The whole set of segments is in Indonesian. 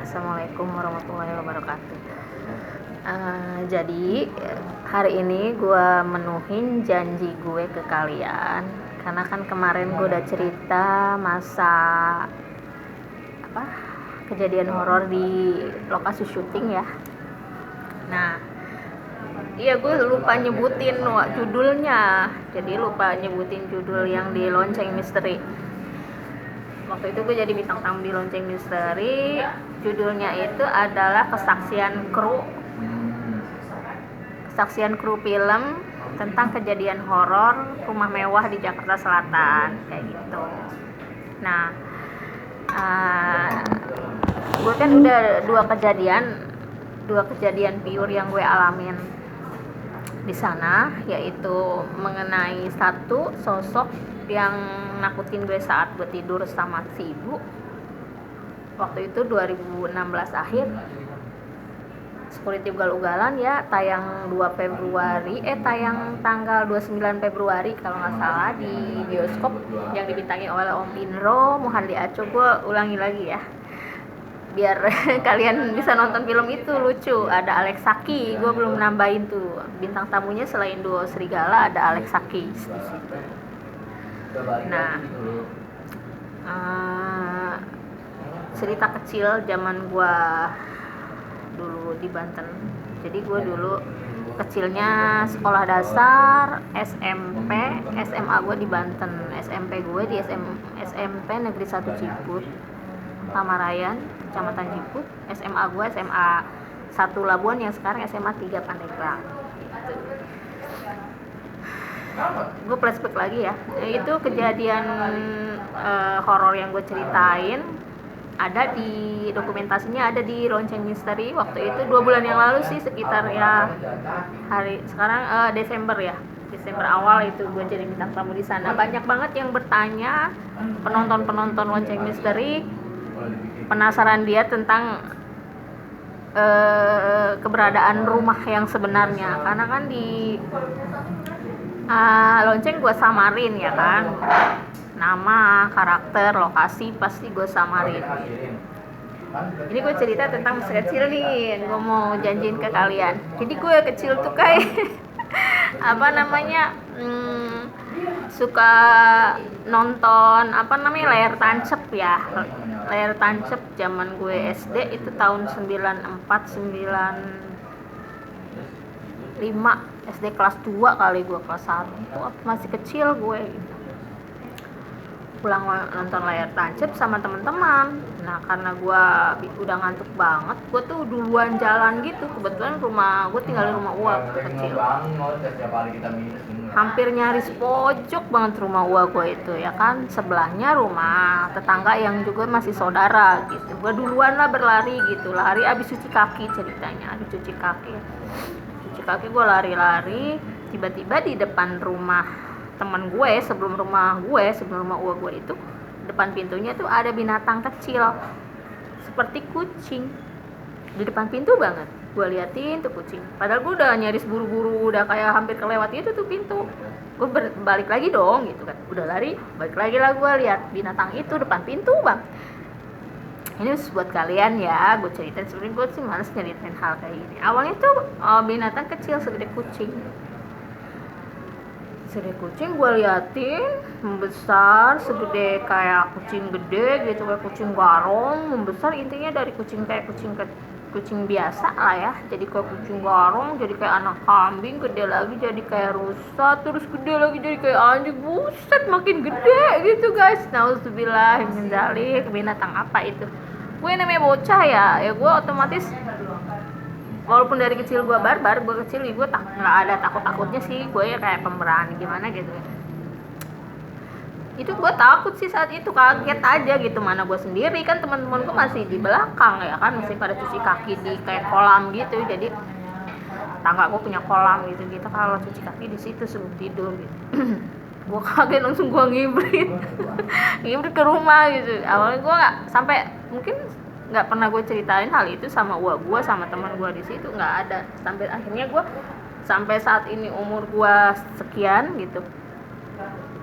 Assalamualaikum warahmatullahi wabarakatuh. Jadi hari ini gue menuhin janji gue ke kalian, karena kan kemarin gue udah cerita masa kejadian horor di lokasi syuting ya. Nah, iya gue lupa nyebutin judulnya, jadi lupa nyebutin judul yang di Lonceng Misteri. Waktu itu gue jadi bintang tamu di Lonceng Misteri. Judulnya itu adalah kesaksian kru film tentang kejadian horor rumah mewah di Jakarta Selatan kayak gitu. Nah, gue kan udah dua kejadian pure yang gue alamin di sana, yaitu mengenai satu sosok yang nakutin gue saat gue tidur sama si ibu. Waktu itu 2016 akhir, security ugal-ugalan ya, tayang tanggal 29 Februari kalau nggak salah di bioskop yang dibintangi oleh Om Indro, Muhaldi Aco. Gue ulangi lagi ya biar kalian bisa nonton film itu, lucu. Ada Alex Saki, gue belum nambahin tuh bintang tamunya, selain duo Serigala ada Alex Saki di situ. Nah, cerita kecil zaman gue dulu di Banten. Jadi gue dulu kecilnya sekolah dasar, SMP, SMA gue di Banten. SMP gue di SMP Negeri 1 Ciput, Tamarayan, Kecamatan Ciput. SMA gue SMA 1 Labuan yang sekarang SMA 3 Pandeglang. Gue flashback lagi ya. Itu kejadian horor yang gue ceritain ada di dokumentasinya, ada di Lonceng Misteri. Waktu itu 2 bulan yang lalu sih, sekitar ya hari sekarang Desember awal itu gue jadi bintang tamu di sana. Banyak banget yang bertanya, penonton Lonceng Misteri penasaran dia tentang keberadaan rumah yang sebenarnya, karena kan di lonceng gue samarin ya kan, nama, karakter, lokasi pasti gue samarin. Ini gue cerita tentang masa kecil nih, gue mau janjiin ke kalian. Jadi gue kecil tuh kayak suka nonton layar tancep ya. Layar tancep zaman gue SD itu tahun 94-95, SD kelas 2 kali, gue kelas 1, masih kecil gue gitu. Pulang nonton layar tancep sama teman-teman. Nah, karena gue udah ngantuk banget, gue tuh duluan jalan gitu. Kebetulan gue tinggal di rumah uak kecil, hampir nyaris pojok banget rumah uak gue itu ya kan. Sebelahnya rumah tetangga yang juga masih saudara gitu. Gue duluan lah berlari gitu, lari abis cuci kaki ceritanya. Abis cuci kaki gue lari-lari, tiba-tiba di depan rumah teman gue, sebelum rumah uak gue itu, depan pintunya tuh ada binatang kecil seperti kucing di depan pintu banget. Gue liatin tuh kucing, padahal gue udah nyaris buru-buru, udah kayak hampir kelewat itu tuh pintu. Gue balik lagi dong gitu kan, udah lari balik lagi lah, gue lihat binatang itu depan pintu bang. Ini buat kalian ya, gue ceritain. Sebenarnya gue sih males nyeritain hal kayak gini. Awalnya tuh binatang kecil segede kucing gue liatin, membesar segede kayak kucing gede gitu, kayak kucing garong, membesar. Intinya dari kucing biasa lah ya, jadi kayak kucing garong, jadi kayak anak kambing, gede lagi jadi kayak rusa, terus gede lagi jadi kayak anjing. Buset, makin gede gitu guys. Nauzubillah min dzalik. Binatang apa itu? Gue namanya bocah ya gue otomatis, walaupun dari kecil gue barbar, gue nggak ada takutnya sih, gue ya kayak pemberani gimana gitu. Itu gue takut sih saat itu, kaget aja gitu. Mana gue sendiri kan, teman-teman gue masih di belakang ya kan, masih pada cuci kaki di kayak kolam gitu. Jadi tangga gue punya kolam gitu, kita kalau cuci kaki di situ sebelum tidur gitu. Gue kaget, langsung gue ngibrit ke rumah gitu. Awalnya gue nggak pernah gue ceritain hal itu sama uak gue, sama teman gue di situ, nggak ada. Sampai akhirnya gue sampai saat ini umur gue sekian gitu,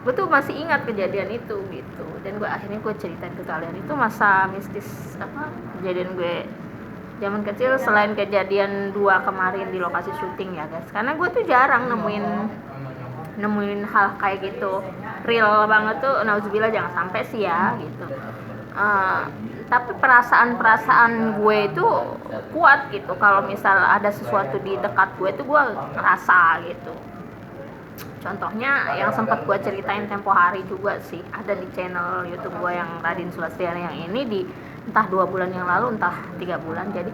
gue tuh masih ingat kejadian itu gitu, dan akhirnya gue ceritain ke kalian. Itu masa mistis apa kejadian gue zaman kecil, selain kejadian 2 kemarin di lokasi syuting ya guys, karena gue tuh jarang nemuin hal kayak gitu real banget tuh. Nauzubillah, jangan sampai sih ya gitu. Tapi perasaan gue itu kuat gitu, kalau misal ada sesuatu di dekat gue tuh gue ngerasa gitu. Contohnya yang sempat gue ceritain tempo hari juga sih, ada di channel YouTube gue yang Radin Sulastiana yang ini, di entah 2 bulan yang lalu entah 3 bulan. Jadi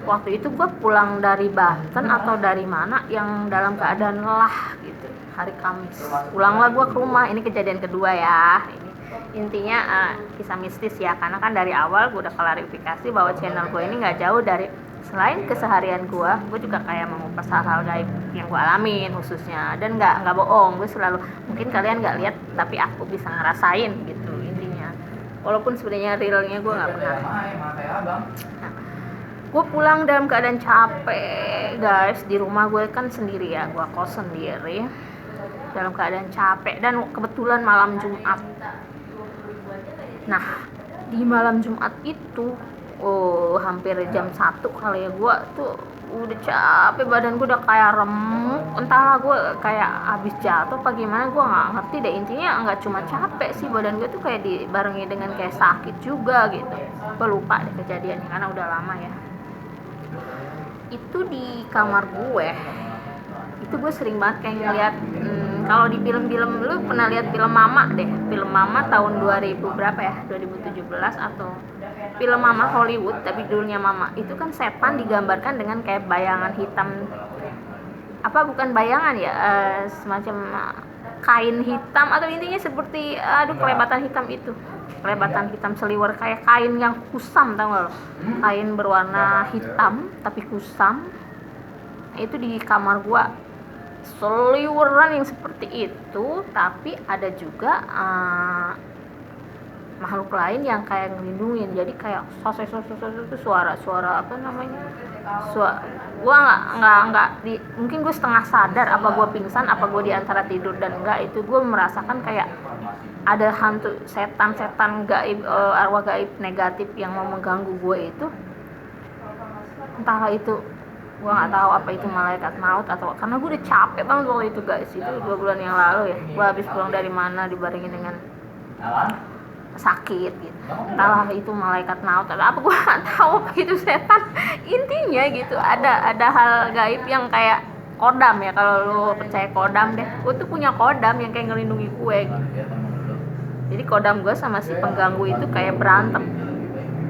waktu itu gue pulang dari Banten atau dari mana yang dalam keadaan lelah gitu, hari Kamis. Pulanglah gue ke rumah, ini kejadian kedua ya. Ini intinya kisah mistis ya, karena kan dari awal gue udah klarifikasi bahwa channel gue ini nggak jauh dari, selain keseharian gue juga kayak mengupas hal-hal gaib yang gue alamin khususnya. Dan nggak bohong, gue selalu, mungkin kalian nggak lihat tapi aku bisa ngerasain gitu intinya, walaupun sebenarnya realnya gue nggak pernah. Nah, gue pulang dalam keadaan capek guys. Di rumah gue kan sendiri ya, gue kos sendiri, dalam keadaan capek, dan kebetulan malam Jumat. Nah di malam Jumat itu hampir jam 1 kali ya, gue tuh udah capek, badan gue udah kayak remuk, entahlah gue kayak habis jatuh apa gimana, gue nggak ngerti deh. Intinya nggak cuma capek sih, badan gue tuh kayak dibarengi dengan kayak sakit juga gitu. Gue lupa deh kejadiannya karena udah lama ya. Itu di kamar gue, itu gue sering banget kayak ngeliat kalau di film-film, lu pernah lihat film Mama deh, film Mama tahun 2000 berapa ya, 2017 atau film Mama Hollywood tapi judulnya Mama. Itu kan setan digambarkan dengan kayak bayangan hitam, apa bukan bayangan ya, semacam kain hitam, atau intinya seperti kelebatan hitam itu, kelebatan hitam seliwer, kayak kain yang kusam, tau gak lo, kain berwarna hitam tapi kusam. Itu di kamar gua seliweran yang seperti itu. Tapi ada juga makhluk lain yang kayak ngelindungin, jadi kayak itu suara apa namanya, gua nggak mungkin gue setengah sadar, apa gue pingsan, apa gue di antara tidur dan enggak, itu gue merasakan kayak ada hantu setan gaib, arwah gaib negatif yang mau mengganggu gue itu. Entahlah itu, gue nggak tahu apa itu malaikat maut atau, karena gue udah capek banget waktu itu guys. Itu 2 bulan yang lalu ya, gue habis pulang dari mana dibarengi dengan sakit gitu. Entahlah itu malaikat maut atau apa, gue nggak tahu apa itu setan. Intinya gitu, ada hal gaib yang kayak kodam ya, kalau lu percaya kodam deh. Gue tuh punya kodam yang kayak ngelindungi gue gitu. Jadi kodam gue sama si pengganggu itu kayak berantem,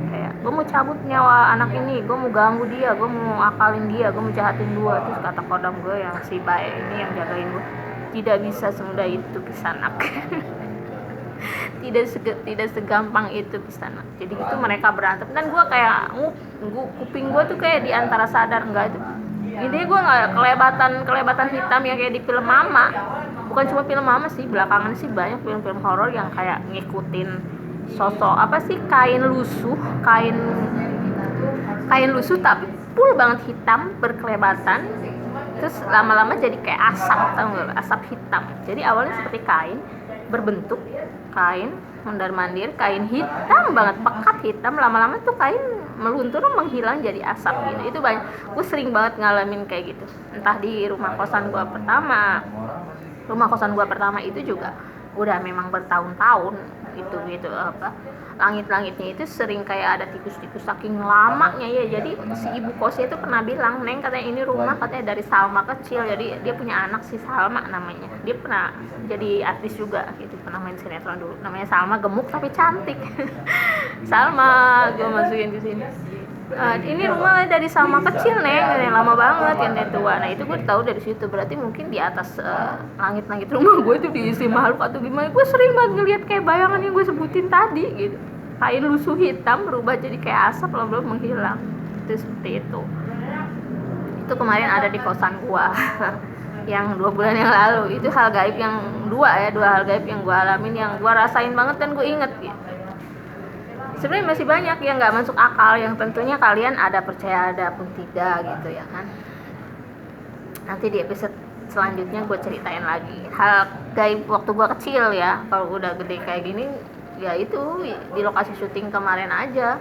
kayak gue mau cabut nyawa anak ini, gue mau ganggu dia, gue mau akalin dia, gue mau jahatin dia. Terus kata kodam gue yang si baik ini yang jagain gue, tidak bisa semudah itu Kisanak. tidak segampang itu Kisanak. Jadi itu mereka berantem, dan gue kayak kuping gue tuh kayak di antara sadar enggak itu. Intinya gue nggak kelebatan hitam yang kayak di film Mama. Bukan cuma film Mama sih, belakangan sih banyak film-film horor yang kayak ngikutin sosok apa sih, kain lusuh tapi full banget hitam berkelebatan, terus lama-lama jadi kayak asap, tau nggak, asap hitam. Jadi awalnya seperti kain berbentuk kain mondar-mandir, kain hitam banget, pekat hitam, lama-lama tuh kain meluntur menghilang jadi asap gitu. Itu banyak, gue sering banget ngalamin kayak gitu. Entah di rumah kosan gue pertama itu juga udah memang bertahun-tahun itu gitu, apa langit-langitnya itu sering kayak ada tikus-tikus saking lamanya ya. Jadi si ibu kosnya itu pernah bilang, Neng katanya ini rumah katanya dari Salma kecil. Jadi dia punya anak si Salma namanya, dia pernah jadi artis juga gitu, pernah main sinetron dulu, namanya Salma, gemuk tapi cantik. Salma gue masukin ke sini. Ini rumah dari Salma kecil Neng, yang lama banget yang dari tua. Nah itu gue tahu dari situ, berarti mungkin di atas langit-langit rumah gue itu diisi makhluk atau gimana. Gue sering banget ngeliat kayak bayangan yang gue sebutin tadi gitu, kain lusuh hitam berubah jadi kayak asap lama-lama menghilang. Itu seperti itu kemarin ada di kosan gue. Yang 2 bulan yang lalu itu hal gaib yang dua hal gaib yang gue alamin, yang gue rasain banget dan gue inget gitu. Sebenarnya masih banyak yang nggak masuk akal, yang tentunya kalian ada percaya ada pun tidak gitu ya kan. Nanti di episode selanjutnya gue ceritain lagi hal gaib waktu gue kecil ya. Kalau udah gede kayak gini ya itu di lokasi syuting kemarin aja.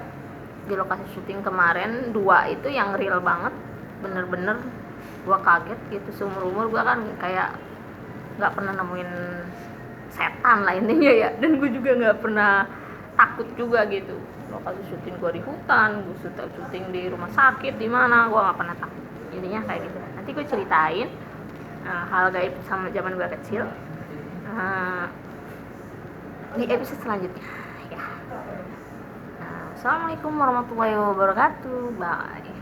Di lokasi syuting kemarin 2 itu yang real banget, bener-bener gue kaget gitu. Seumur umur gue kan kayak nggak pernah nemuin setan lah intinya ya, dan gue juga nggak pernah takut juga gitu. Lokasi syuting gue di hutan, gue syuting di rumah sakit, di mana gue nggak pernah takut. Intinya kayak gitu. Nanti gue ceritain hal gaib sama zaman gue kecil di episode selanjutnya ya. Assalamualaikum warahmatullahi wabarakatuh. Bye.